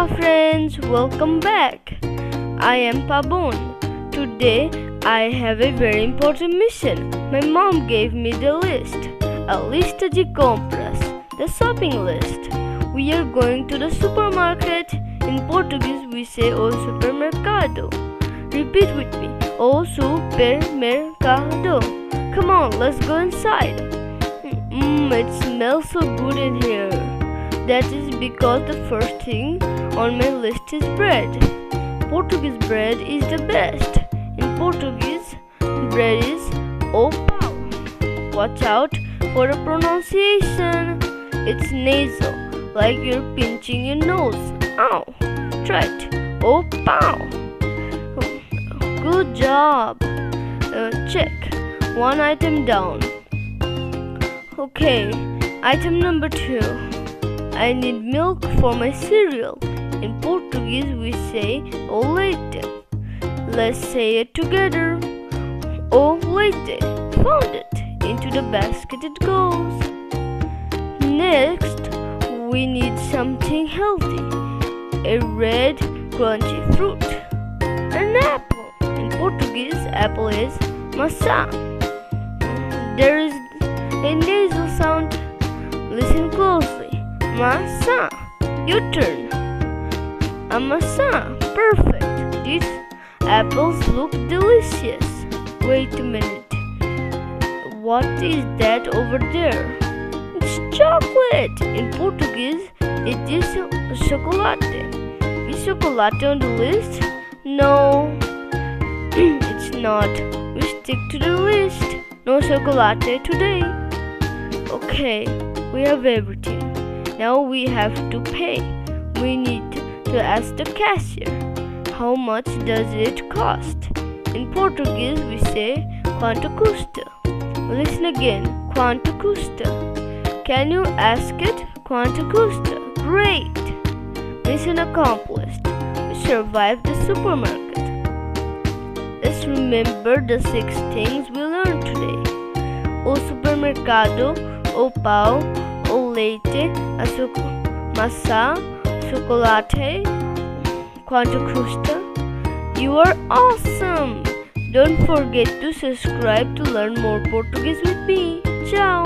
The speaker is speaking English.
Hola friends, welcome back. I am Pabon. Today I have a very important mission. My mom gave me the list, a Lista de Compras, the shopping list. We are going to the supermarket. In Portuguese we say o supermercado. Repeat with me, o supermercado. Come on, let's go inside. It smells so good in here. That is because the first thing on my list is bread. Portuguese bread is the best. In Portuguese, bread is o pão. Watch out for the pronunciation. It's nasal, like you're pinching your nose. Ow! Try it. O pão. Good job. Check. One item down. Okay, item number 2. I need milk for my cereal. In Portuguese we say o leite. Let's say it together. O leite. Found it. Into the basket it goes. Next, we need something healthy. A red, crunchy fruit. An apple. In Portuguese, apple is maçã. There is a nasal sound. Listen closely. Maçã. Your turn. A maçã. Perfect. These apples look delicious. Wait a minute. What is that over there? It's chocolate. In Portuguese, it is chocolate. Is chocolate on the list? No, it's not. We stick to the list. No chocolate today. Okay, we have everything. Now we have to pay. We need to ask the cashier. How much does it cost? In Portuguese we say quanto custa. Listen again. Quanto custa. Can you ask it? Quanto custa. Great. Mission accomplished. We survived the supermarket. Let's remember the 6 things we learned today. O supermercado, o pão, o leite, maçã, chocolate, quanto custa. You are awesome! Don't forget to subscribe to learn more Portuguese with me. Ciao!